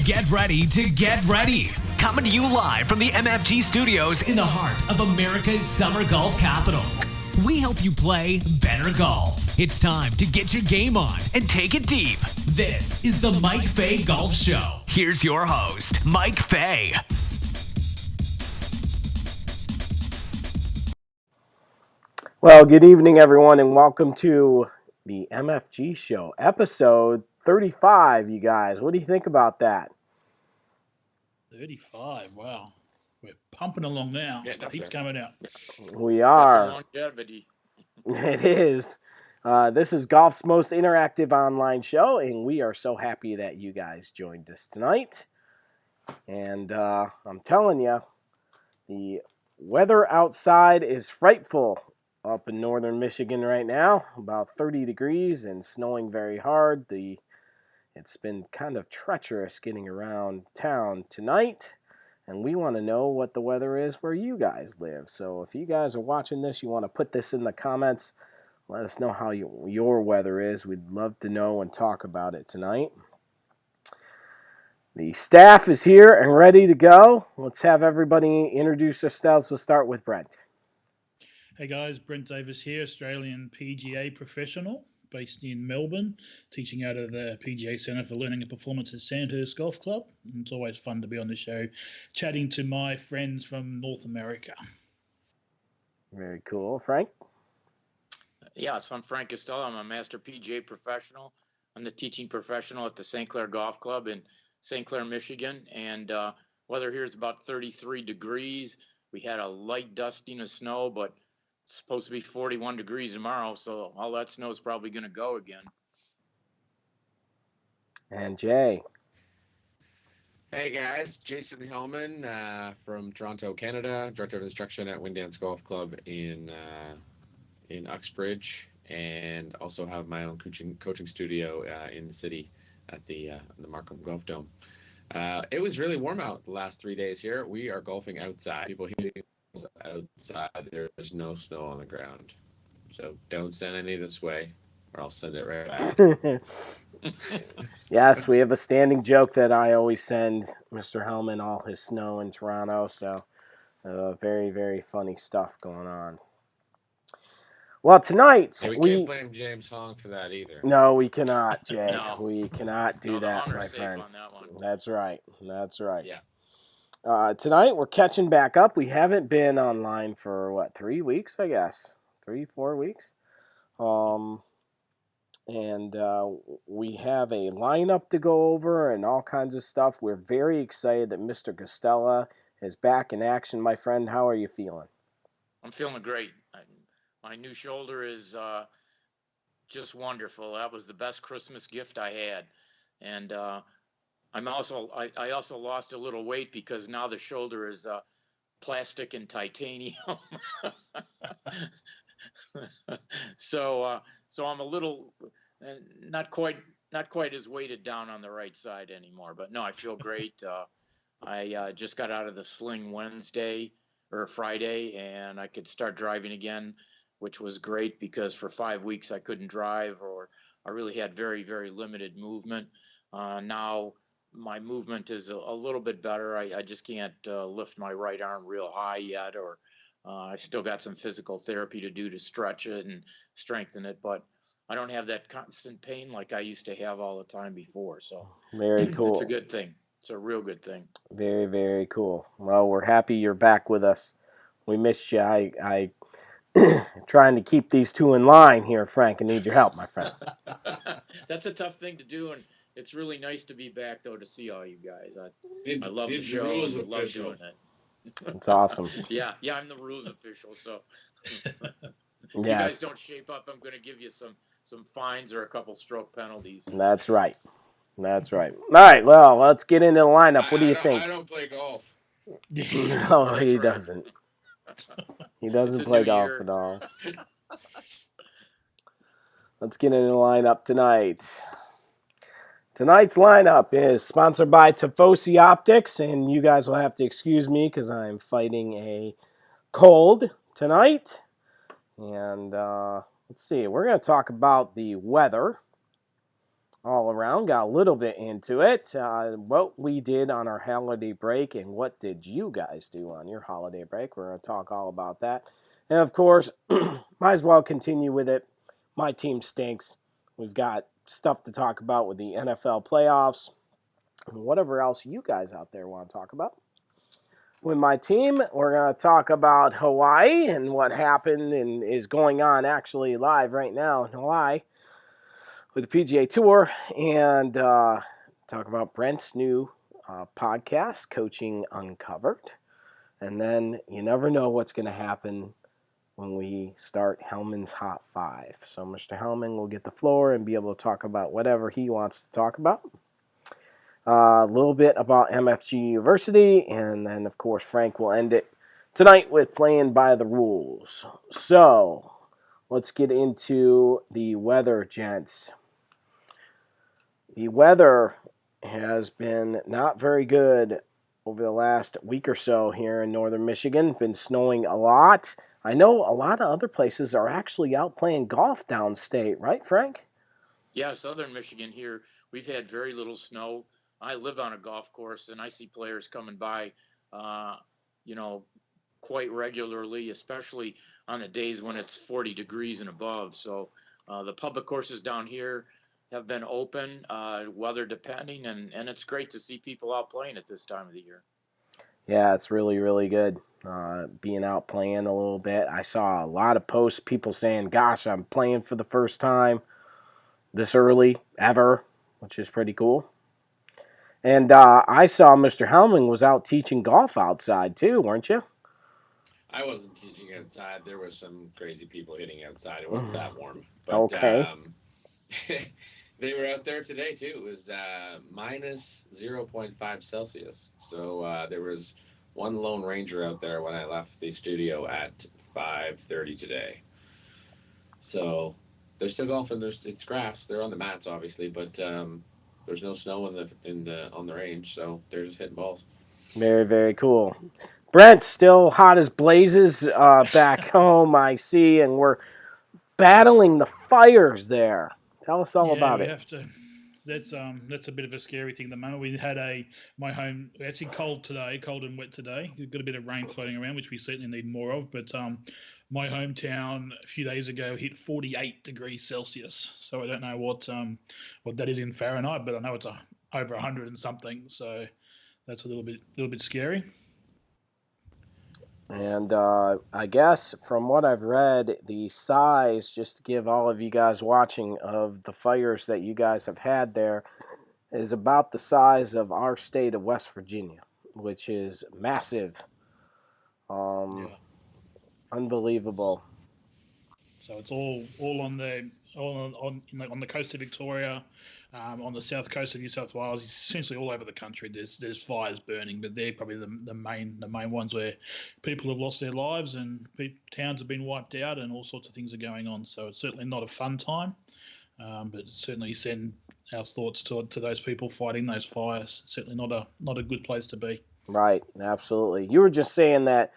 Get ready to get ready. Coming to you live from the MFG studios in the heart of America's summer golf capital. We help you play better golf. It's time to get your game on and take it deep. This is the Mike Fay Golf Show. Here's your host, Mike Fay. Well, good evening, everyone, and welcome to the MFG Show, episode 35, you guys. What do you think about that? 35, wow. We're pumping along now. He's coming out. We are. That's some longevity. It is. This is golf's most interactive online show, and we are so happy that you guys joined us tonight. And I'm telling you, the weather outside is frightful up in northern Michigan right now, about 30 degrees and snowing very hard. It's been kind of treacherous getting around town tonight, and we want to know what the weather is where you guys live. So if you guys are watching this, you want to put this in the comments. Let us know how your weather is. We'd love to know and talk about it tonight. The staff is here and ready to go. Let's have everybody introduce themselves. We'll start with Brent. Hey guys, Brent Davis here, Australian PGA professional based in Melbourne, teaching out of the PGA Centre for Learning and Performance at Sandhurst Golf Club. And it's always fun to be on the show, chatting to my friends from North America. Very cool. Frank? Yeah, so I'm Frank Costello. I'm a master PGA professional. I'm the teaching professional at the St. Clair Golf Club in St. Clair, Michigan. And weather here is about 33 degrees. We had a light dusting of snow, but it's supposed to be 41 degrees tomorrow, so all that snow is probably going to go again. And Jay. Hey guys, Jason Helman from Toronto, Canada, Director of Instruction at Windance Golf Club in Uxbridge, and also have my own coaching studio in the city at the Markham Golf Dome. It was really warm out the last 3 days here. We are golfing outside. People hitting outside. There's no snow on the ground, so don't send any this way, or I'll send it right back. Yes, we have a standing joke that I always send Mr. Helman all his snow in Toronto, so very, very funny stuff going on. Well, tonight we can't blame James Hong for that either. No, we cannot, Jay. No. We cannot do that, my safe friend. on that one. That's right. That's right. Yeah. Tonight we're catching back up. We haven't been online for 3 weeks, I guess. 3-4 weeks. And we have a lineup to go over and all kinds of stuff. We're very excited that Mr. Costello is back in action, my friend. How are you feeling? I'm feeling great. My new shoulder is just wonderful. That was the best Christmas gift I had. And I also lost a little weight because now the shoulder is plastic and titanium. So I'm a little not quite as weighted down on the right side anymore. But no, I feel great. I just got out of the sling Friday, and I could start driving again, which was great because for 5 weeks I couldn't drive, or I really had very, very limited movement. Now my movement is a little bit better. I just can't lift my right arm real high yet, or I still got some physical therapy to do to stretch it and strengthen it, but I don't have that constant pain like I used to have all the time before. So very cool. It's a good thing. It's a real good thing. Very, very cool. Well, we're happy you're back with us. We missed you. I trying to keep these two in line here, Frank. I need your help, my friend. That's a tough thing to do, and it's really nice to be back, though, to see all you guys. I love the show. I love doing it. It's awesome. Yeah, I'm the rules official, so if you Yes. guys don't shape up, I'm going to give you some fines or a couple stroke penalties. That's right. That's right. All right, well, let's get into the lineup. What do you think? I don't play golf. No, he doesn't. He doesn't play golf at all. Let's get into the lineup tonight. Tonight's lineup is sponsored by Tifosi Optics, and you guys will have to excuse me because I'm fighting a cold tonight. And let's see, we're going to talk about the weather. all around. Got a little bit into it. What we did on our holiday break and what did you guys do on your holiday break? We're going to talk all about that. And of course, might as well continue with it. My team stinks. We've got stuff to talk about with the NFL playoffs and whatever else you guys out there want to talk about. With my team, we're going to talk about Hawaii and what happened and is going on actually live right now in Hawaii with the PGA Tour, and talk about Brent's new podcast, Coaching Uncovered. And then you never know what's going to happen when we start Helman's Hot 5. So Mr. Helman will get the floor and be able to talk about whatever he wants to talk about. A little bit about MFG University, and then, of course, Frank will end it tonight with playing by the rules. So let's get into the weather, gents. The weather has been not very good over the last week or so here in northern Michigan. Been snowing a lot. I know a lot of other places are actually out playing golf downstate, right, Frank? Yeah, southern Michigan here, we've had very little snow. I live on a golf course, and I see players coming by, quite regularly, especially on the days when it's 40 degrees and above. So the public courses down here have been open, weather depending, and it's great to see people out playing at this time of the year. Yeah, it's really, really good being out playing a little bit. I saw a lot of posts, people saying, gosh, I'm playing for the first time this early ever, which is pretty cool. And I saw Mr. Helman was out teaching golf outside too, weren't you? I wasn't teaching outside. There were some crazy people hitting outside. It wasn't that warm. But, okay. They were out there today, too. It was minus 0.5 Celsius. So there was one lone ranger out there when I left the studio at 5:30 today. So they're still golfing. It's grass. They're on the mats, obviously, but there's no snow on the range, so they're just hitting balls. Very, very cool. Brent, still hot as blazes back home, I see, and we're battling the fires there. Tell us all about we it. Have to. That's a bit of a scary thing. The moment we had my home actually cold and wet today. We've got a bit of rain floating around, which we certainly need more of. But my hometown a few days ago hit 48 degrees Celsius. So I don't know what that is in Fahrenheit, but I know it's over 100 and something. So that's a little bit scary. And I guess from what I've read, the size, just to give all of you guys watching, of the fires that you guys have had there is about the size of our state of West Virginia, which is massive. Unbelievable. So it's all on the coast of Victoria, on the south coast of New South Wales, essentially all over the country. There's fires burning, but they're probably the main ones where people have lost their lives and towns have been wiped out and all sorts of things are going on. So it's certainly not a fun time, but certainly send our thoughts to those people fighting those fires. Certainly not a good place to be. Right, absolutely. You were just saying that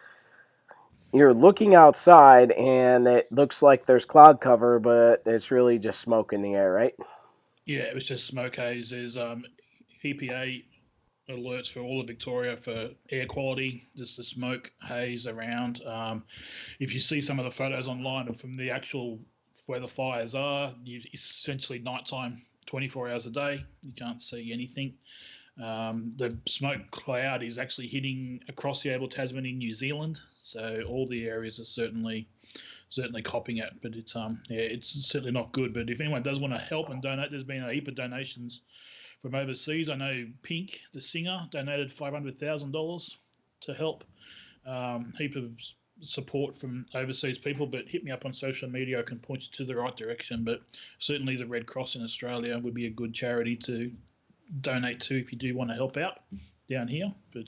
you're looking outside and it looks like there's cloud cover, but it's really just smoke in the air, right? Yeah, it was just smoke haze. There's EPA alerts for all of Victoria for air quality, just the smoke haze around. If you see some of the photos online from the actual where the fires are, it's essentially nighttime, 24 hours a day. You can't see anything. The smoke cloud is actually hitting across the Abel Tasman in New Zealand, so all the areas are certainly copping it. But it's certainly not good. But if anyone does want to help and donate, there's been a heap of donations from overseas. I know Pink, the singer, donated $500,000 to help. Heap of support from overseas people, but hit me up on social media. I can point you to the right direction. But certainly the Red Cross in Australia would be a good charity to donate to if you do want to help out down here. But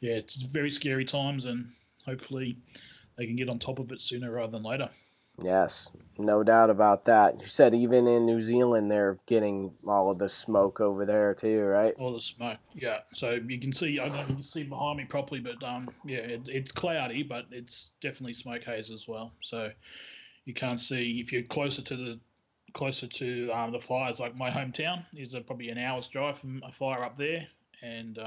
it's very scary times, and hopefully they can get on top of it sooner rather than later. Yes, no doubt about that. You said even in New Zealand they're getting all of the smoke over there too, right? All the smoke, yeah. So you can see, I don't know if you can see behind me properly, but it's cloudy, but it's definitely smoke haze as well. So you can't see if you're closer to the closer to the fires. Like my hometown is probably an hour's drive from a fire up there, and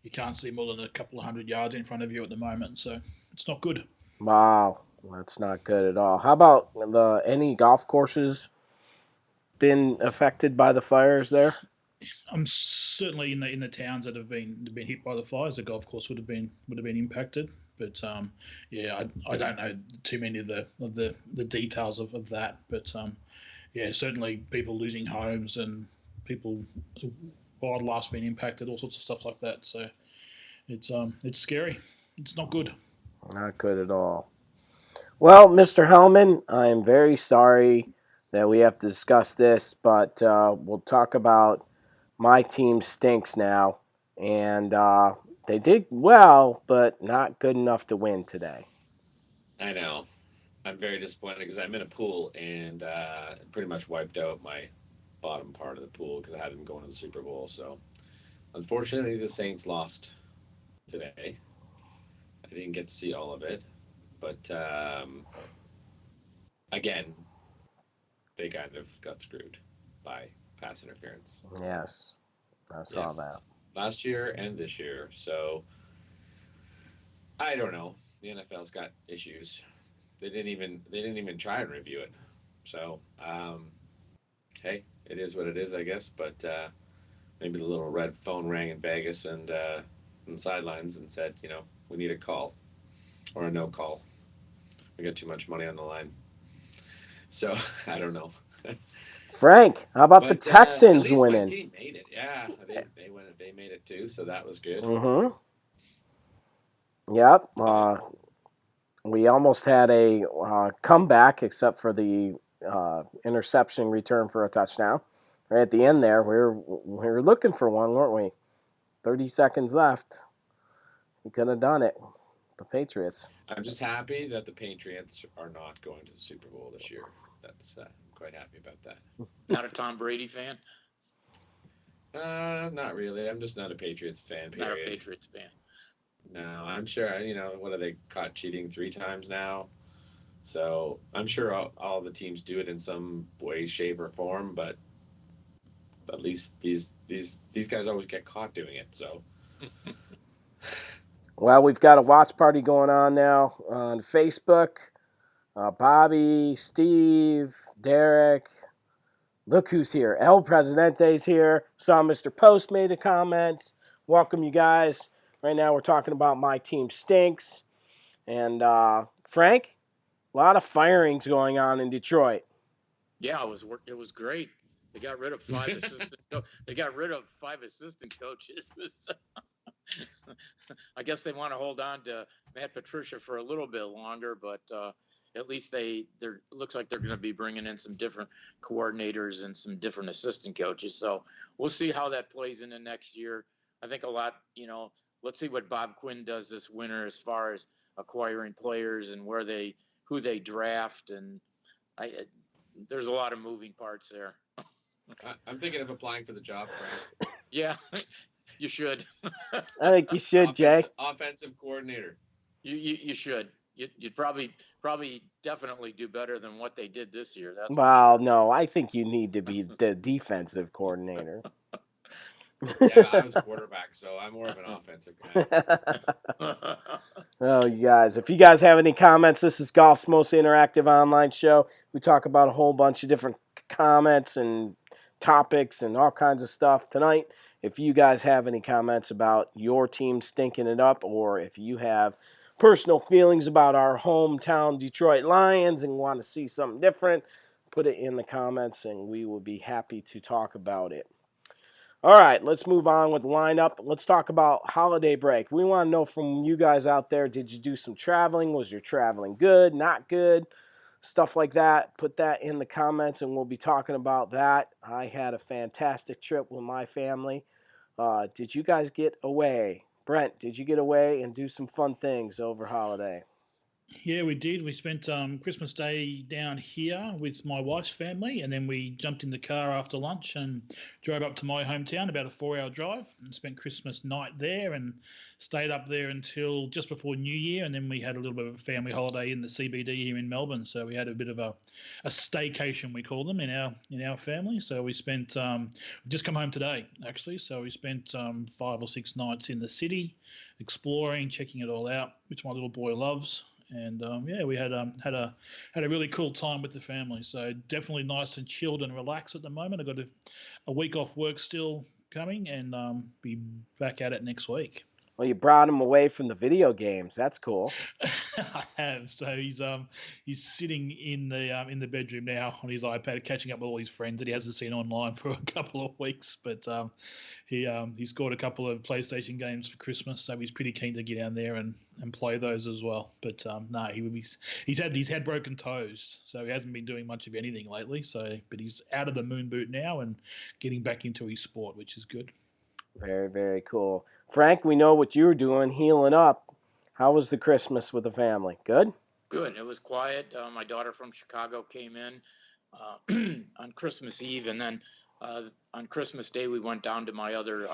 you can't see more than a couple of 100 yards in front of you at the moment. So it's not good. Wow, that's not good at all. How about any golf courses been affected by the fires there? I'm certainly in the towns that have been hit by the fires. The golf course would have been impacted, but yeah, I don't know too many of the details of that. But yeah, certainly people losing homes and people wildlife's been impacted, all sorts of stuff like that. So it's scary. It's not good. Not good at all. Well, Mr. Helman, I am very sorry that we have to discuss this, but we'll talk about my team stinks now, and they did well, but not good enough to win today. I know. I'm very disappointed because I'm in a pool and pretty much wiped out my bottom part of the pool because I had them going to the Super Bowl. So unfortunately, the Saints lost today. I didn't get to see all of it, but again, they kind of got screwed by pass interference. Yes, I saw Yes, that. last year and this year. So I don't know. The NFL's got issues. They didn't even try and review it. So hey, it is what it is, I guess. But maybe the little red phone rang in Vegas and on the sidelines and said, we need a call or a no call. We got too much money on the line. So I don't know. Frank, how about the But at Texans least my winning? team made it. Yeah, they went. They made it too, so that was good. Mm-hmm. Yep. We almost had a comeback, except for the interception return for a touchdown. Right at the end there, we were looking for one, weren't we? 30 seconds left. We could have done it. The Patriots. I'm just happy that the Patriots are not going to the Super Bowl this year. That's I'm quite happy about that. Not a Tom Brady fan. Not really. I'm just not a Patriots fan. Not a Period. Patriots fan. No, I'm sure. What are they caught cheating 3 times now? So I'm sure all the teams do it in some way, shape, or form. But at least these guys always get caught doing it. So Well, we've got a watch party going on now on Facebook. Bobby, Steve, Derek. Look who's here. El Presidente's here. Saw Mr. Post made a comment. Welcome, you guys. Right now we're talking about my team stinks. And Frank, a lot of firings going on in Detroit. Yeah, it was great. They got rid of 5 assistant. They got rid of 5 assistant coaches. I guess they want to hold on to Matt Patricia for a little bit longer, but at least they're looks like they're going to be bringing in some different coordinators and some different assistant coaches. So we'll see how that plays into next year. I think a lot, let's see what Bob Quinn does this winter as far as acquiring players and who they draft, and there's a lot of moving parts there. I'm thinking of applying for the job, Frank. Yeah, you should. I think you should, Jay. Offensive coordinator. You should. You'd probably definitely do better than what they did this year. That's Well, no, I think you need to be the defensive coordinator. Yeah, I was a quarterback, so I'm more of an offensive guy. Oh, you guys, if you guys have any comments, this is Golf's most interactive online show. We talk about a whole bunch of different comments and topics and all kinds of stuff tonight. If you guys have any comments about your team stinking it up, or if you have personal feelings about our hometown Detroit Lions and want to see something different, put it in the comments and we will be happy to talk about it. All right, let's move on with the lineup. Let's talk about holiday break. We want to know from you guys out there, did you do some traveling? Was your traveling good, not good? Stuff like that. Put that in the comments and we'll be talking about that. I had a fantastic trip with my family. Did you guys get away? Brent, did you get away and do some fun things over holiday? Yeah, we did. We spent Christmas Day down here with my wife's family, and then we jumped in the car after lunch and drove up to my hometown, about a 4-hour drive, and spent Christmas night there and stayed up there until just before New Year. And then we had a little bit of a family holiday in the CBD here in Melbourne. So we had a bit of a staycation, we call them, in our family. So we spent we just come home today actually. So we spent 5 or 6 nights in the city, exploring, checking it all out, which my little boy loves. And yeah, we had a really cool time with the family. So definitely nice and chilled and relaxed at the moment. I've got a week off work still coming, and be back at it next week. Well, you brought him away from the video games. That's cool. I have. So he's sitting in the bedroom now on his iPad, catching up with all his friends that he hasn't seen online for a couple of weeks. But he scored a couple of PlayStation games for Christmas, so he's pretty keen to get down there and play those as well. But no, he's had broken toes, so he hasn't been doing much of anything lately. But he's out of the moon boot now and getting back into his sport, which is good. Very, very cool. Frank, we know what you were doing, healing up. How was the Christmas with the family? Good? Good. It was quiet. My daughter from Chicago came in on Christmas Eve, and then on Christmas Day we went down to my other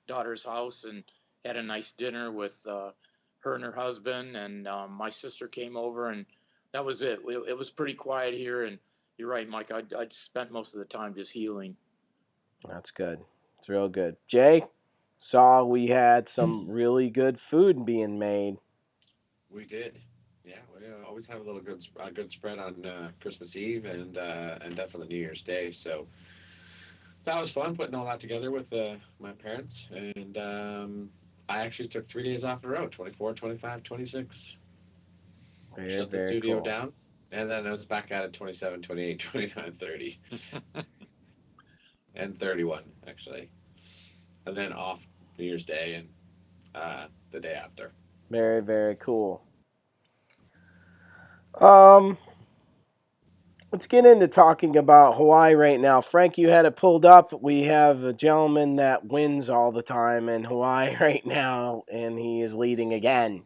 daughter's house and had a nice dinner with her and her husband, and my sister came over, and that was it. It was pretty quiet here, and you're right, Mike. I'd spent most of the time just healing. That's good. It's real good. Jay, saw we had some really good food being made. We did. Yeah, we always have a good spread on Christmas Eve and definitely New Year's Day. So that was fun putting all that together with my parents. And I actually took 3 days off in a row, 24, 25, 26. Very, Shut the very studio cool. down. And then I was back at it 27, 28, 29, 30. And 31, actually. And then off New Year's Day and the day after. Very, very cool. Let's get into talking about Hawaii right now. Frank, you had it pulled up. We have a gentleman that wins all the time in Hawaii right now, and he is leading again.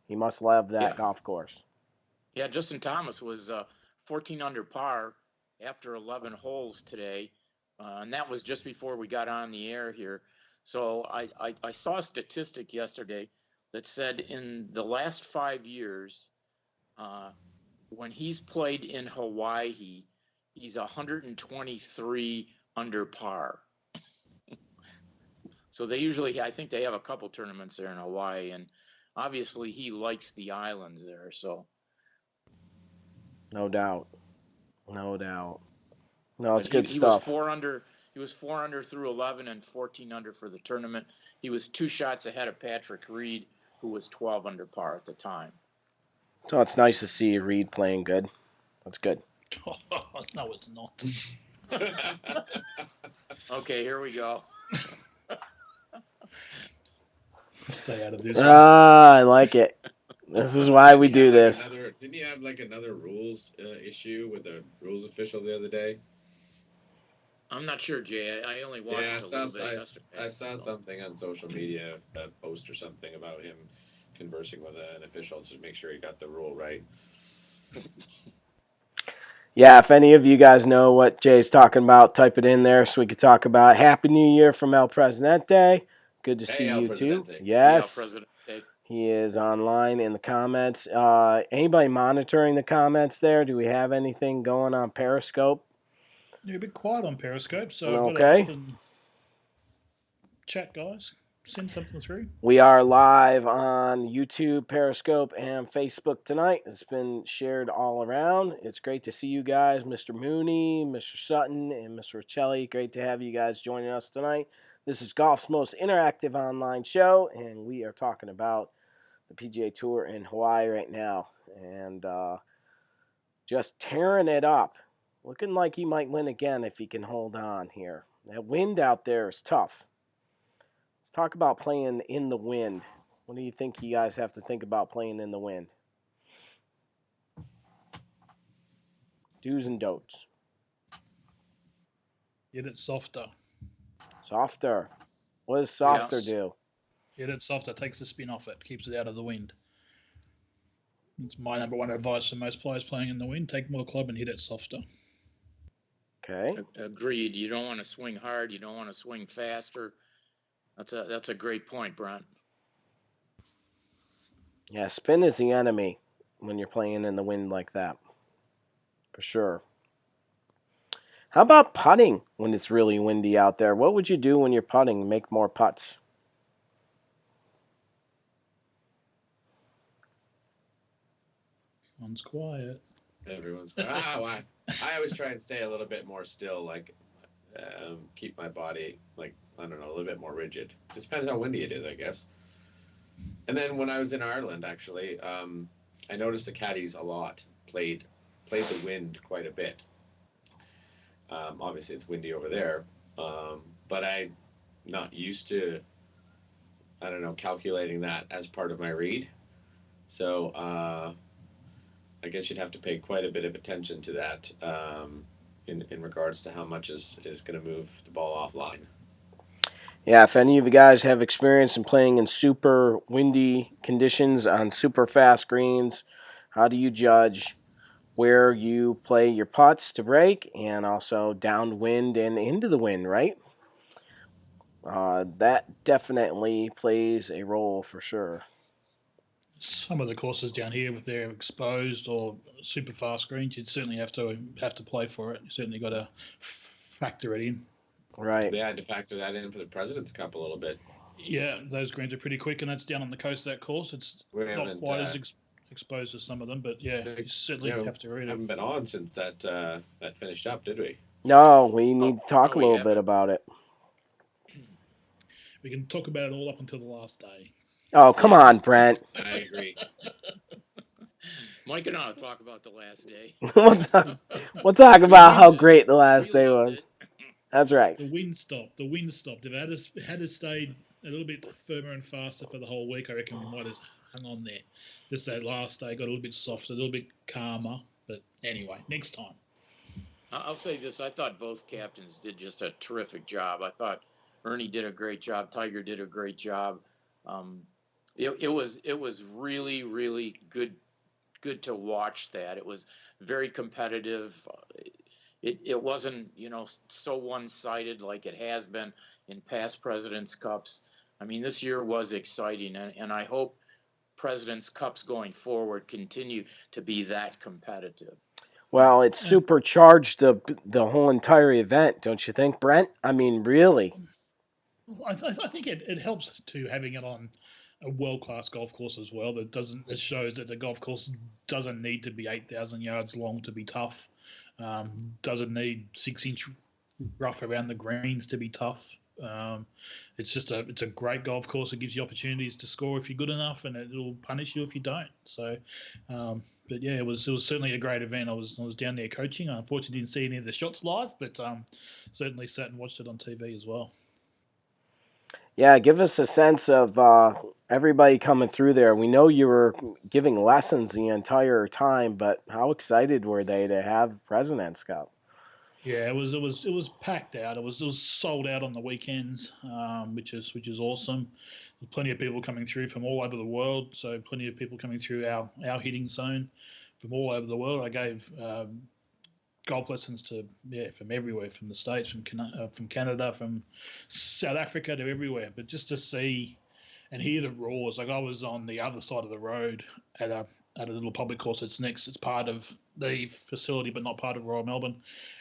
He must love that golf course. Yeah, Justin Thomas was 14 under par after 11 holes today, and that was just before we got on the air here. So I saw a statistic yesterday that said in the last 5 years, when he's played in Hawaii, he's 123 under par. So I think they have a couple tournaments there in Hawaii, and obviously he likes the islands there. So. No doubt. No, it's good stuff. He was 4 under through 11 and 14 under for the tournament. He was 2 shots ahead of Patrick Reed, who was 12 under par at the time. So it's nice to see Reed playing good. That's good. No, it's not. Okay, here we go. Stay out of this. I like it. This is why we do this. Didn't you have another rules issue with the rules official the other day? I'm not sure, Jay. I only watched a little bit yesterday. I saw something on social media, a post or something about him conversing with an official to make sure he got the rule right. Yeah, if any of you guys know what Jay's talking about, type it in there so we could talk about Happy New Year from El Presidente. Good to see you too. Yes. He is online in the comments. Anybody monitoring the comments there? Do we have anything going on Periscope? You're a bit quiet on Periscope, so okay. Chat, guys. Send something through. We are live on YouTube, Periscope, and Facebook tonight. It's been shared all around. It's great to see you guys, Mr. Mooney, Mr. Sutton, and Mr. Riccelli. Great to have you guys joining us tonight. This is golf's most interactive online show, and we are talking about the PGA Tour in Hawaii right now. And just tearing it up. Looking like he might win again if he can hold on here. That wind out there is tough. Let's talk about playing in the wind. What do you think you guys have to think about playing in the wind? Do's and don'ts. Get it softer. Softer. What does softer do? Get it softer. Takes the spin off it. Keeps it out of the wind. It's my number one advice for most players playing in the wind: take more club and hit it softer. Okay. Agreed. You don't want to swing hard. You don't want to swing faster. That's a great point, Brent. Yeah, spin is the enemy when you're playing in the wind like that, for sure. How about putting when it's really windy out there? What would you do when you're putting to make more putts? One's quiet. Everyone's I always try and stay a little bit more still, like keep my body like I don't know a little bit more rigid. Just depends how windy it is, I guess. And then when I was in Ireland, actually, I noticed the caddies a lot played the wind quite a bit. Obviously, it's windy over there, but I'm not used to I don't know calculating that as part of my read. So I guess you'd have to pay quite a bit of attention to that in regards to how much is going to move the ball offline. Yeah, if any of you guys have experience in playing in super windy conditions on super fast greens, how do you judge where you play your putts to break and also downwind and into the wind, right? That definitely plays a role for sure. Some of the courses down here, if they're exposed or super fast greens, you'd certainly have to play for it. You certainly got to factor it in. Right. They had to factor that in for the President's Cup a little bit. Yeah, those greens are pretty quick, and that's down on the coast of that course. It's not quite as exposed as some of them, but yeah, you certainly have to read it. Haven't been on since that finished up, did we? No, we need to talk a little bit about it. We can talk about it all up until the last day. Oh, come on, Brent. I agree. Mike and I'll talk about the last day. We'll talk about how great the last day was. That's right. The wind stopped. If it had stayed a little bit firmer and faster for the whole week, I reckon we might have hung on there. Just that last day got a little bit softer, a little bit calmer. But anyway, next time. I'll say this. I thought both captains did just a terrific job. I thought Ernie did a great job. Tiger did a great job. It was really, really good to watch that. It was very competitive. It wasn't, so one-sided like it has been in past President's Cups. I mean, this year was exciting, and I hope President's Cups going forward continue to be that competitive. Well, it supercharged the whole entire event, don't you think, Brent? I mean, really. I think it helps to having it on a world-class golf course as well. That shows that the golf course doesn't need to be 8,000 yards long to be tough. Doesn't need 6-inch rough around the greens to be tough. It's a great golf course. It gives you opportunities to score if you're good enough, and it'll punish you if you don't. So, but yeah, it was certainly a great event. I was down there coaching. I unfortunately didn't see any of the shots live, but certainly sat and watched it on TV as well. Yeah, give us a sense of everybody coming through there. We know you were giving lessons the entire time, but how excited were they to have President's Cup? Yeah, it was packed out. It was sold out on the weekends, which is awesome. There's plenty of people coming through from all over the world. So plenty of people coming through our hitting zone from all over the world. I gave golf lessons from everywhere, from the States, from Canada, from South Africa to everywhere. But just to see and hear the roars, like I was on the other side of the road at a little public course that's next. It's part of the facility, but not part of Royal Melbourne.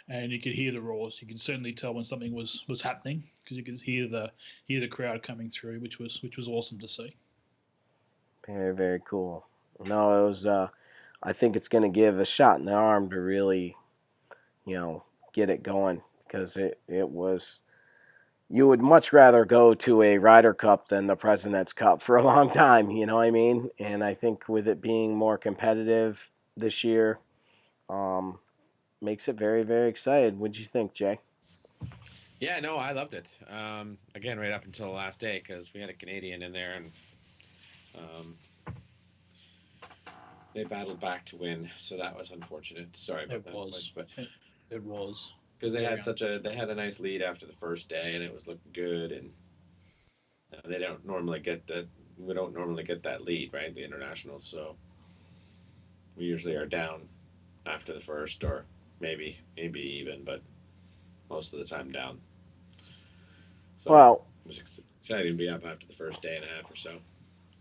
And you could hear the roars. You could certainly tell when something was happening because you could hear the crowd coming through, which was awesome to see. Very, very cool. No, it was. I think it's going to give a shot in the arm to really, get it going because it was. You would much rather go to a Ryder Cup than the President's Cup for a long time, you know what I mean? And I think with it being more competitive this year, makes it very, very excited. What'd you think, Jay? Yeah, no, I loved it. Again, right up until the last day because we had a Canadian in there and they battled back to win, so that was unfortunate. Sorry about that. It was. Because they had a nice lead after the first day, and it was looking good, and they don't normally get that. We don't normally get that lead, right? The internationals, so We usually are down after the first, or maybe even, but most of the time down. So Well, it was exciting to be up after the first day and a half or so.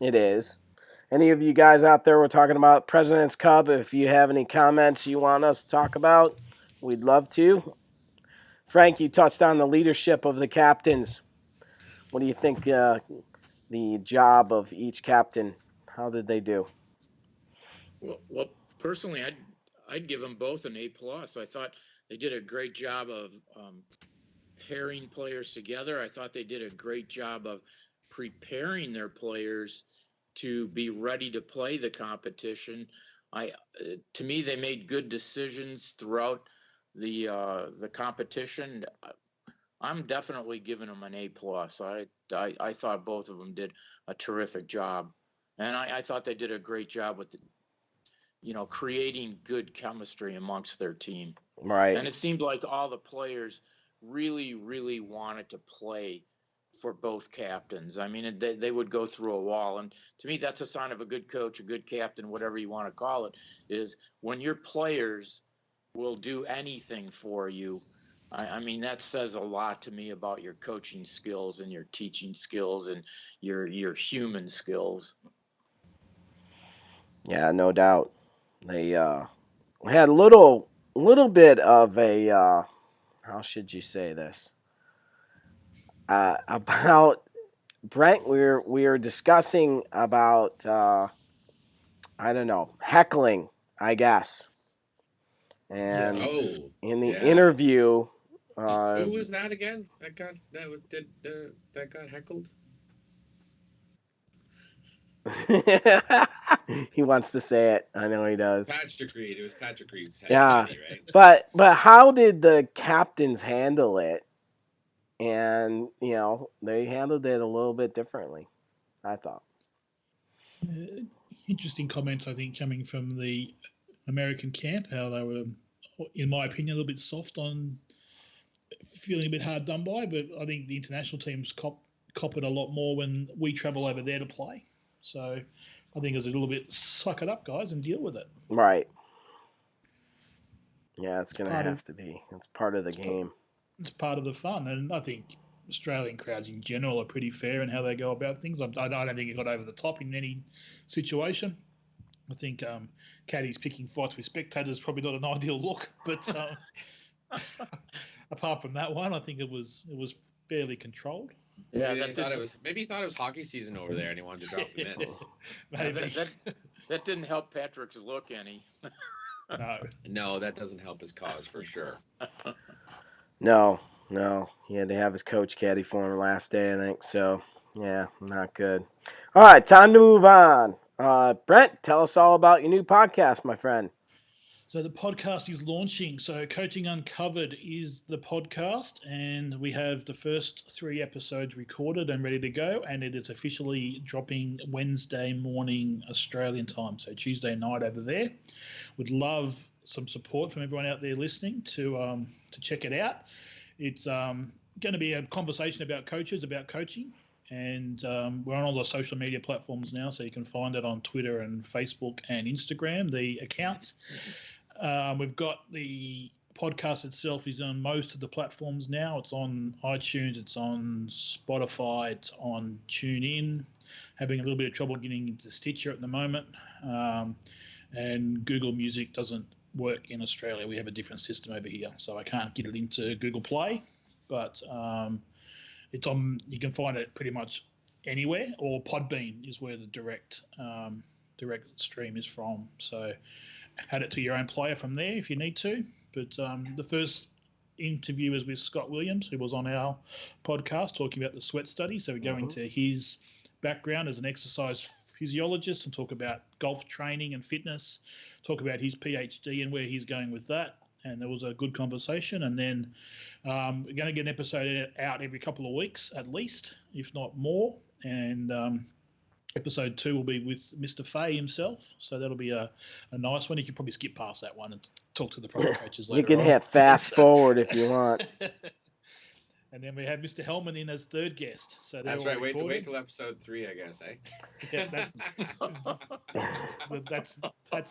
it is. Any of you guys out there, we're talking about President's Cup. If you have any comments you want us to talk about, we'd love to. Frank, you touched on the leadership of the captains. What do you think the job of each captain? How did they do? Well, personally, I'd give them both an A+. I thought they did a great job of pairing players together. I thought they did a great job of preparing their players to be ready to play the competition. To me, they made good decisions throughout the competition. I'm definitely giving them an A+. I thought both of them did a terrific job, and I thought they did a great job with creating good chemistry amongst their team. Right. And it seemed like all the players really, really wanted to play for both captains. I mean, they would go through a wall. And to me, that's a sign of a good coach, a good captain, whatever you want to call it, is when your players will do anything for you. I mean, that says a lot to me about your coaching skills and your teaching skills and your human skills. Yeah, no doubt. They had a little bit of a how should you say this? About Brent, we were discussing about I don't know, heckling, I guess. And Oh, in the yeah. interview, Who was that again? That got heckled. he wants to say it. I know he does. Patrick Reed. It was Patrick Reed's head, Yeah, right? but how did the captains handle it? And they handled it a little bit differently, I thought. Interesting comments, I think, coming from the American camp, how they were, in my opinion, a little bit soft on feeling a bit hard done by, but I think the international teams cop it a lot more when we travel over there to play. So I think it's a little bit suck it up, guys, and deal with it. Right. Yeah, it's going to have to be. It's part of the game. It's part of the fun, and I think Australian crowds in general are pretty fair in how they go about things. I don't think it got over the top in any situation. I think caddies picking fights with spectators is probably not an ideal look, but apart from that one, I think it was fairly controlled. Yeah, maybe he thought it was hockey season over there, and he wanted to drop the mitts. Maybe that didn't help Patrick's look any. No, that doesn't help his cause for sure. No, he had to have his coach caddy for him last day, I think. So yeah, not good. All right, time to move on. Brent, tell us all about your new podcast, my friend. So the podcast is launching. So Coaching Uncovered is the podcast, and we have the first 3 episodes recorded and ready to go, and it is officially dropping Wednesday morning Australian time, so Tuesday night over there. Would love some support from everyone out there listening to check it out. It's going to be a conversation about coaches, about coaching, and we're on all the social media platforms now, so you can find it on Twitter and Facebook and Instagram, the accounts. We've got the podcast itself is on most of the platforms now. It's on iTunes, it's on Spotify, it's on TuneIn. Having a little bit of trouble getting into Stitcher at the moment. And Google Music doesn't work in Australia. We have a different system over here, so I can't get it into Google Play. But it's on. You can find it pretty much anywhere, or Podbean is where the direct stream is from. So add it to your own player from there if you need to. But the first interview is with Scott Williams, who was on our podcast talking about the sweat study. So we go into his background as an exercise physiologist and talk about golf training and fitness, talk about his PhD and where he's going with that. And there was a good conversation. And then we're going to get an episode out every couple of weeks at least, if not more. And episode 2 will be with Mr. Fay himself. So that'll be a nice one. You can probably skip past that one and talk to the pro coaches later. You can hit fast forward if you want. And then we have Mr. Helman in as third guest. So that's right. Wait till episode 3, I guess, eh? Yeah, that's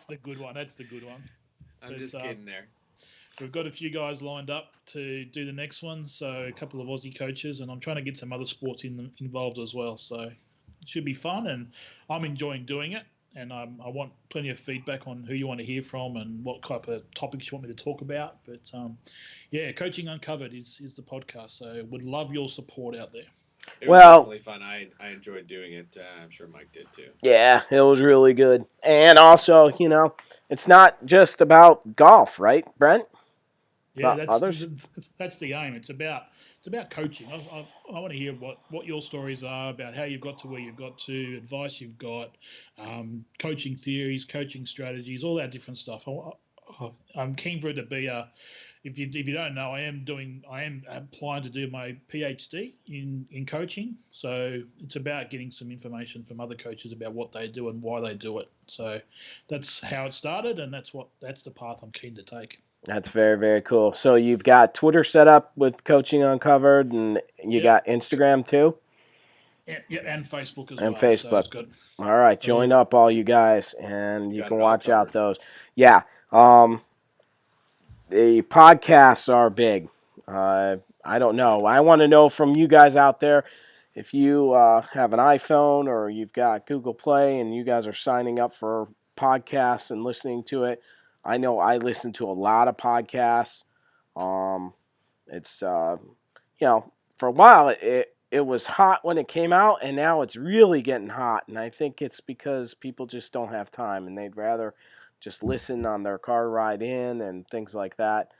the good one. That's the good one. I'm just kidding there. We've got a few guys lined up to do the next one. So a couple of Aussie coaches, and I'm trying to get some other sports involved as well. So it should be fun, and I'm enjoying doing it. And I want plenty of feedback on who you want to hear from and what type of topics you want me to talk about. But yeah, Coaching Uncovered is the podcast. So would love your support out there. It was definitely fun. I enjoyed doing it. I'm sure Mike did too. Yeah, it was really good. And also, it's not just about golf, right, Brent? Yeah, that's the aim. It's about coaching. I want to hear what your stories are about, how you've got to where you've got to, advice you've got, coaching theories, coaching strategies, all that different stuff. I'm keen for it to be if you don't know, I am applying to do my PhD in coaching. So it's about getting some information from other coaches about what they do and why they do it. So that's how it started, and that's the path I'm keen to take. That's very, very cool. So you've got Twitter set up with Coaching Uncovered, and you got Instagram too? Yeah, and Facebook as well. And Facebook. So it's good. All right, join up all you guys, and you can watch out those. Yeah. The podcasts are big. I don't know. I want to know from you guys out there, if you have an iPhone or you've got Google Play and you guys are signing up for podcasts and listening to it. I know I listen to a lot of podcasts. It's for a while it was hot when it came out, and now it's really getting hot. And I think it's because people just don't have time, and they'd rather just listen on their car ride in and things like that.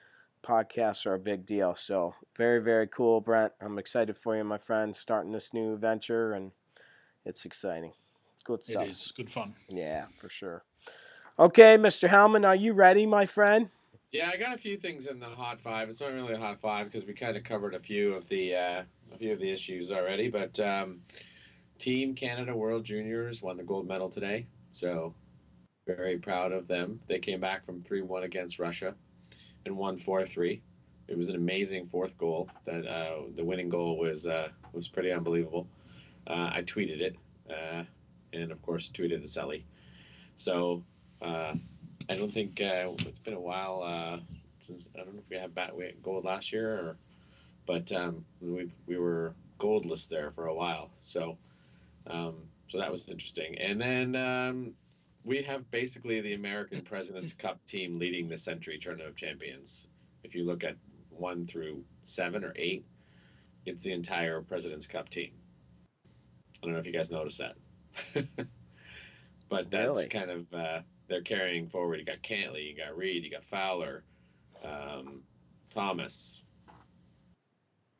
Podcasts are a big deal. So very, very cool, Brent. I'm excited for you, my friend, starting this new venture, and it's exciting. Good stuff. It is good fun. Yeah, for sure. Okay, Mr. Helman, are you ready, my friend? Yeah, I got a few things in the hot 5. It's not really a hot 5 because we kind of covered a few of the issues already. But Team Canada World Juniors won the gold medal today, so very proud of them. They came back from 3-1 against Russia and won 4-3. It was an amazing fourth goal. That the winning goal was pretty unbelievable. I tweeted it, and of course tweeted the Selly. So. I don't think it's been a while since I don't know if we had gold last year, but we were goldless there for a while. So that was interesting. And then we have basically the American President's Cup team leading the Century Tournament of Champions. If you look at 1 through 7 or 8, it's the entire President's Cup team. I don't know if you guys noticed that, but that's really kind of. They're carrying forward. You got Cantley, you got Reed, you got Fowler, Thomas.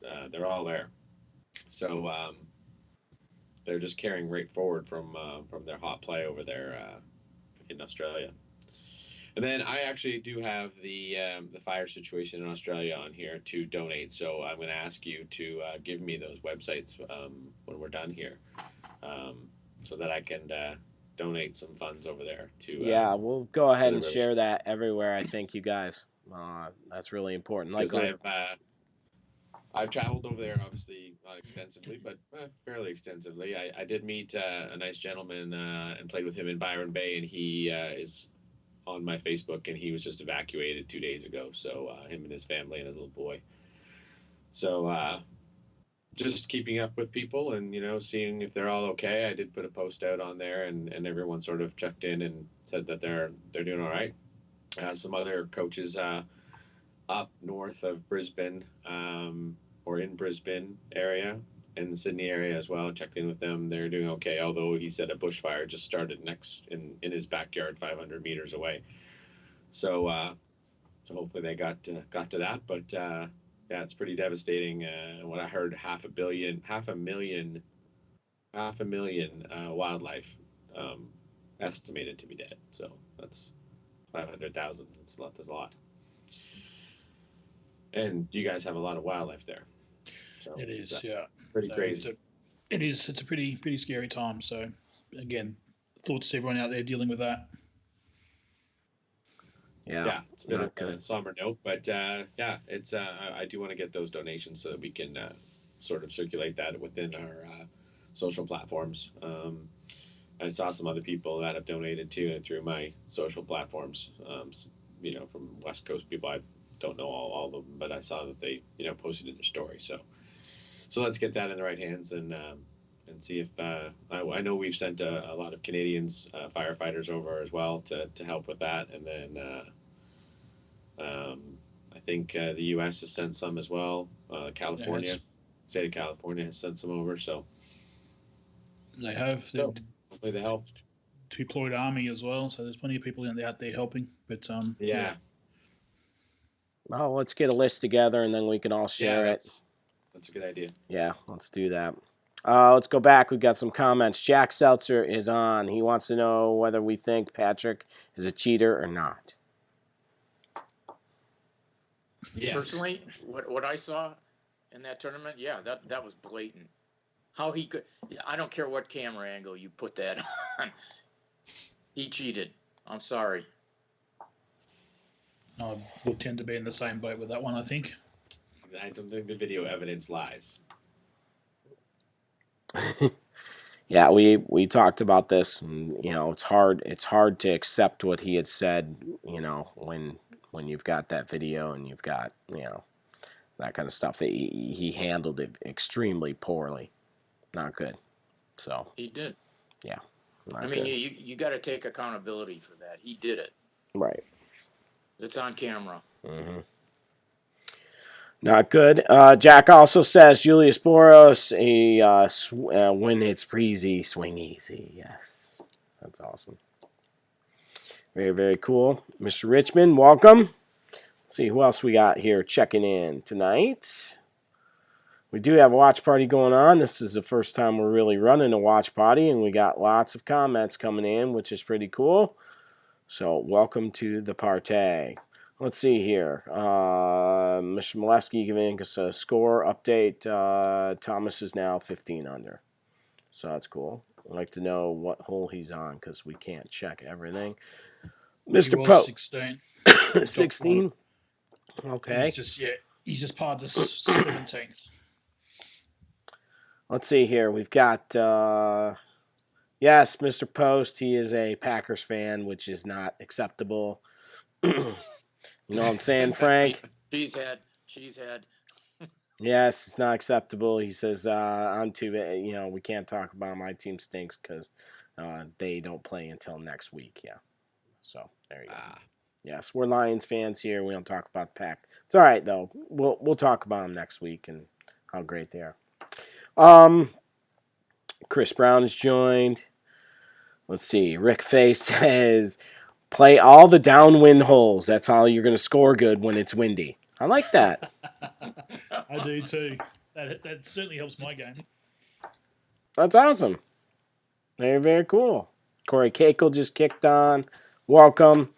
They're all there. So they're just carrying right forward from their hot play over there in Australia. And then I actually do have the fire situation in Australia on here to donate. So I'm going to ask you to give me those websites when we're done here, so that I can. Donate some funds over there to we'll go ahead and share that everywhere. I think you guys that's really important. I've traveled over there, obviously not extensively, but fairly extensively. I did meet a nice gentleman and played with him in Byron Bay, and he is on my Facebook, and he was just evacuated 2 days ago. So him and his family and his little boy. So just keeping up with people and, seeing if they're all okay. I did put a post out on there, and everyone sort of checked in and said that they're doing all right. Some other coaches up north of Brisbane or in Brisbane area, in the Sydney area as well, checked in with them. They're doing okay, although he said a bushfire just started next in his backyard 500 meters away. So hopefully they got to that, but yeah, it's pretty devastating. What I heard, half a million wildlife estimated to be dead. So that's 500,000. That's a lot. And you guys have a lot of wildlife there. So it is, pretty crazy. It's a pretty scary time. So again, thoughts to everyone out there dealing with that. Yeah, it's a bit not of a good. somber note, but yeah, it's I do want to get those donations so that we can sort of circulate that within our social platforms. I saw some other people that have donated too through my social platforms. From West Coast people. I don't know all of them, but I saw that they posted in their story. So let's get that in the right hands and see if I know we've sent a lot of Canadians firefighters over as well to help with that, and then I think the U.S. has sent some as well. California, Yes, state of California has sent some over. So they have. They hopefully they help. deployed army as well, so there's plenty of people out there helping. But Yeah, Well, let's get a list together and then we can all yeah, share it. that's a good idea. Yeah, let's do that. Let's go back. We've got some comments. Jack Seltzer is on. He wants to know whether we think Patrick is a cheater or not. Yes. Personally, what I saw in that tournament, yeah, that was blatant. How he could, I don't care what camera angle you put that on. He cheated. I'm sorry. I would tend to be in the same boat with that one. I think. I don't think the video evidence lies. Yeah, we talked about this, and it's hard to accept what he had said, when you've got that video and you've got that kind of stuff. He handled it extremely poorly, not good. So He did. yeah, I mean, you got to take accountability for that. He did it. right. It's on camera. Mm-hmm. Not good. Jack also says Julius Boros, when it's breezy, swing easy. Yes, that's awesome. Very, very cool. Mr. Richmond, welcome. Let's see who else we got here checking in tonight. We do have a watch party going on. This is the first time we're really running a watch party, and we got lots of comments coming in, which is pretty cool. So welcome to the party. Let's see here. Mr. Molesky giving us a score update. Thomas is now 15 under. So that's cool. I'd like to know what hole he's on because we can't check everything. Mr. Pope. 16. 16? Okay. He's just part of the 17th. Let's see here. We've got, yes, Mr. Post. He is a Packers fan, which is not acceptable. You know what I'm saying, Frank? Cheesehead. Yes, it's not acceptable. He says, on to we can't talk about my team stinks because they don't play until next week. Yeah. So there you go. Yes, we're Lions fans here. We don't talk about the Pack. It's all right though. We'll talk about them next week and how great they are. Chris Brown has joined. Let's see. Rick Fay says, play all the downwind holes. That's how you're going to score good when it's windy. I like that. I do too. That certainly helps my game. That's awesome. Very, very cool. Corey Cakel just kicked on. Welcome.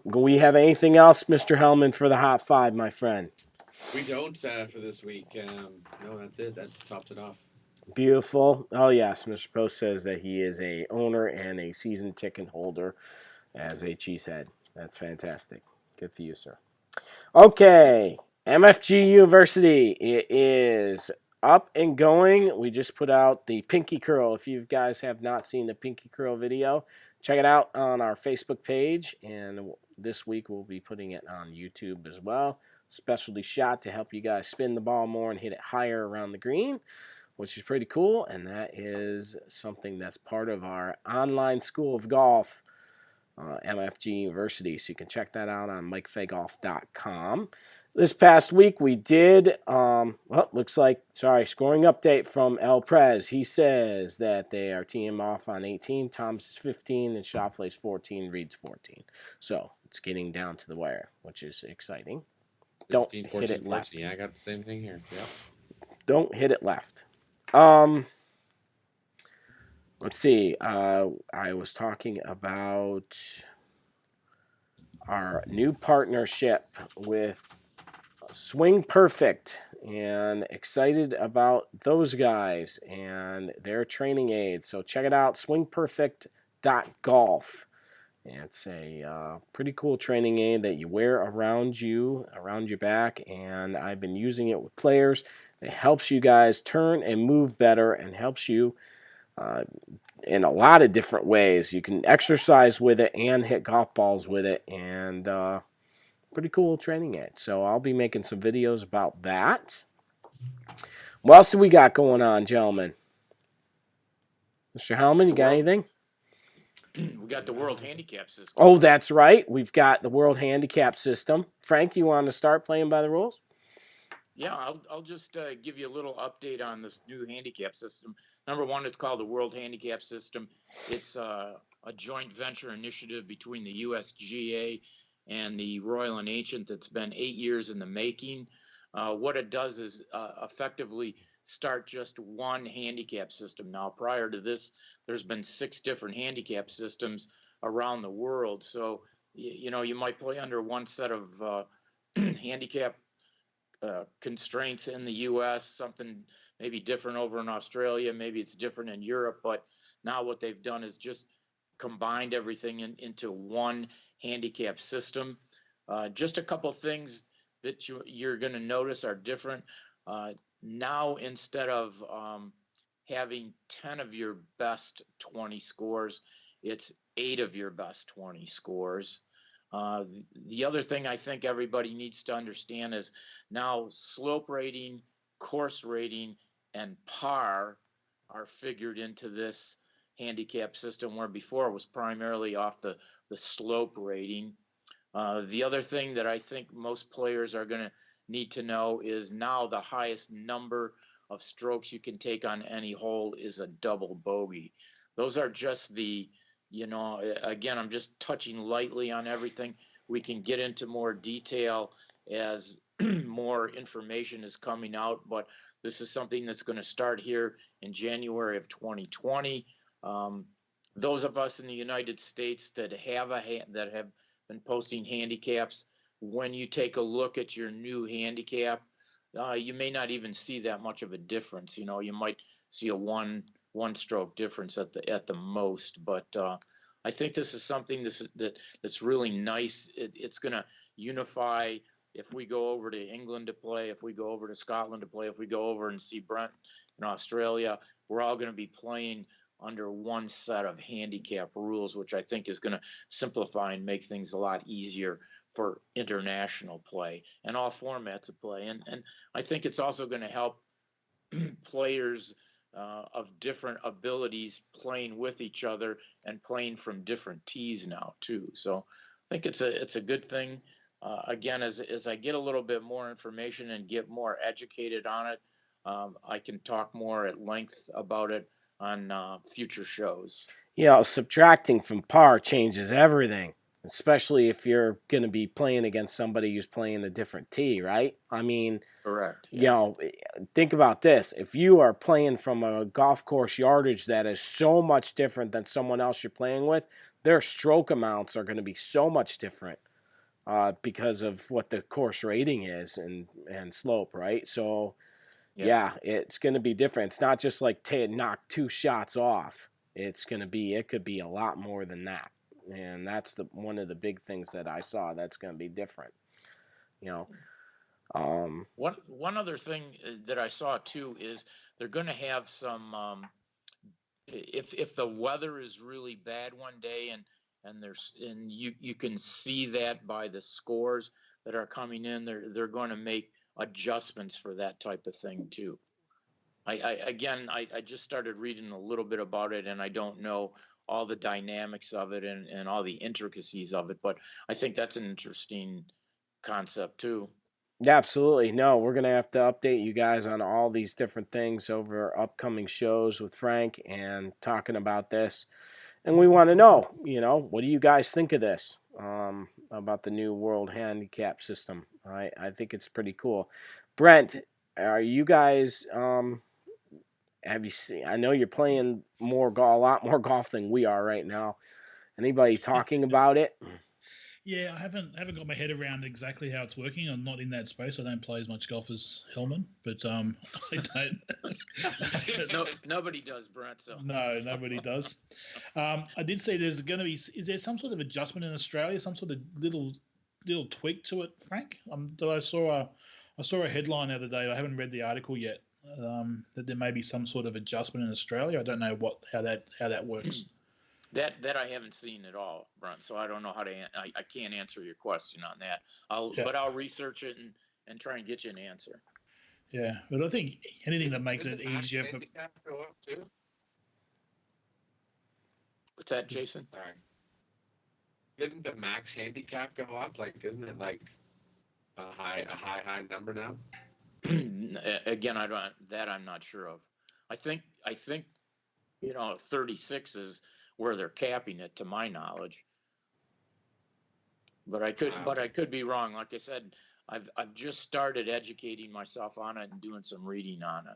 We have anything else, Mr. Helman, for the Hot 5, my friend? We don't for this week. No, that's it. That topped it off. Beautiful. Oh, yes. Mr. Post says that he is a owner and a season ticket holder as a cheesehead. That's fantastic. Good for you, sir. Okay. MFG University. It is up and going. We just put out the Pinky Curl. If you guys have not seen the Pinky Curl video, check it out on our Facebook page. And this week we'll be putting it on YouTube as well. Specialty shot to help you guys spin the ball more and hit it higher around the green, which is pretty cool. And that is something that's part of our online school of golf, MFG University. So you can check that out on mikefagolf.com. This past week we did, scoring update from El Prez. He says that they are teeing off on 18, Thomas is 15, and Schauffele's 14, Reed's 14. So it's getting down to the wire, which is exciting. 15, Don't 14, hit it 14. left. Yeah, I got the same thing here. Yeah. Don't hit it left. Let's see. I was talking about our new partnership with Swing Perfect and excited about those guys and their training aids. So check it out, swingperfect.golf. It's a pretty cool training aid that you wear around your back, and I've been using it with players. It helps you guys turn and move better, and helps you in a lot of different ways. You can exercise with it and hit golf balls with it, and pretty cool training aid. So I'll be making some videos about that. What else do we got going on, gentlemen? Mr. Helman, you got anything? We got the World Handicap System. Oh, that's right. We've got the World Handicap System. Frank, you want to start playing by the rules? Yeah, I'll just give you a little update on this new handicap system. Number one, it's called the World Handicap System. It's a joint venture initiative between the USGA and the Royal and Ancient that's been 8 years in the making. What it does is effectively start just one handicap system. Now, prior to this, there's been 6 different handicap systems around the world. So, you might play under one set of handicap constraints in the US, something maybe different over in Australia, maybe it's different in Europe, but now what they've done is just combined everything into one handicap system. Just a couple things that you're going to notice are different. Now, instead of having 10 of your best 20 scores, it's 8 of your best 20 scores. The other thing I think everybody needs to understand is now slope rating, course rating, and par are figured into this handicap system, where before it was primarily off the slope rating. The other thing that I think most players are going to need to know is now the highest number of strokes you can take on any hole is a double bogey. Those are just again, I'm just touching lightly on everything. We can get into more detail as more information is coming out, but this is something that's going to start here in January of 2020. Those of us in the United States that have been posting handicaps, when you take a look at your new handicap, you may not even see that much of a difference. You might see a one stroke difference at the most, but I think this is something that's really nice. It's going to unify. If we go over to England to play, if we go over to Scotland to play, if we go over and see Brent in Australia, we're all going to be playing under one set of handicap rules, which I think is going to simplify and make things a lot easier for international play and all formats of play. And I think it's also going to help players of different abilities playing with each other and playing from different tees now too. So I think it's a good thing. Again, as I get a little bit more information and get more educated on it, I can talk more at length about it on future shows. Subtracting from par changes everything, especially if you're going to be playing against somebody who's playing a different tee, right? I mean, correct. Yeah. Think about this. If you are playing from a golf course yardage that is so much different than someone else you're playing with, their stroke amounts are going to be so much different because of what the course rating is and slope, right? So, yeah, it's going to be different. It's not just like knock 2 shots off. It could be a lot more than that. And that's one of the big things that I saw that's going to be different. One other thing that I saw too is they're going to have some if the weather is really bad one day and you can see that by the scores that are coming in, they're going to make adjustments for that type of thing too. I just started reading a little bit about it, and I don't know all the dynamics of it and all the intricacies of it, but I think that's an interesting concept too. Yeah, absolutely. No, we're going to have to update you guys on all these different things over upcoming shows with Frank and talking about this. And we want to know, what do you guys think of this, about the new World Handicap System? I think it's pretty cool. Brent, are you guys, have you seen, I know you're playing a lot more golf than we are right now. Anybody talking about it? Yeah, I haven't got my head around exactly how it's working. I'm not in that space. I don't play as much golf as Helman, but I don't. No, nobody does, Brent. So No, nobody does. I did see there's going to be. Is there some sort of adjustment in Australia? Some sort of little tweak to it, Frank? That I saw a headline the other day. I haven't read the article yet. That there may be some sort of adjustment in Australia. I don't know how that works. that I haven't seen at all, Brent. So I don't know how to. I can't answer your question on that. Yeah. But I'll research it and try and get you an answer. Yeah, but I think anything that makes it Didn't the max easier for. handicap go up too? What's that, Jason? Sorry. Didn't the max handicap go up? Like, isn't it like a high number now? Again, I'm not sure of. I think 36 is where they're capping it, to my knowledge. But I could be wrong. Like I said, I've just started educating myself on it and doing some reading on it.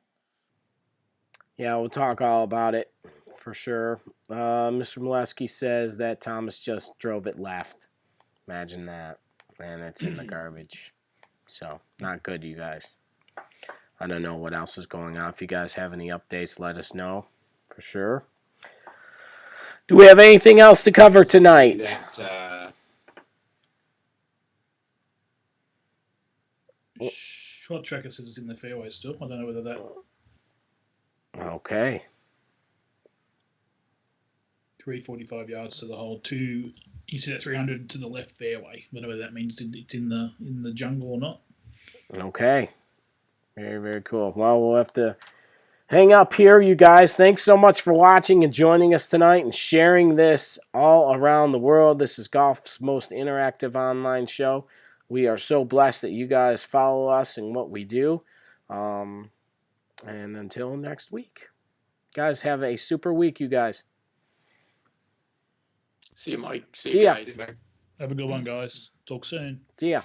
Yeah, we'll talk all about it for sure. Mr. Molesky says that Thomas just drove it left. Imagine that. And it's in the garbage. So, not good, you guys. I don't know what else is going on. If you guys have any updates, let us know for sure. Do we have anything else to cover tonight? Short tracker says it's in the fairway still. I don't know whether that. Okay. 345 yards to the hole. You see that 300 to the left fairway. Whatever that means, it's in the jungle or not. Okay. Very, very cool. Well, we'll have to hang up here, you guys. Thanks so much for watching and joining us tonight and sharing this all around the world. This is golf's most interactive online show. We are so blessed that you guys follow us and what we do. And until next week, guys, have a super week, you guys. See you, Mike. See you guys. Have a good one, guys. Talk soon. See ya.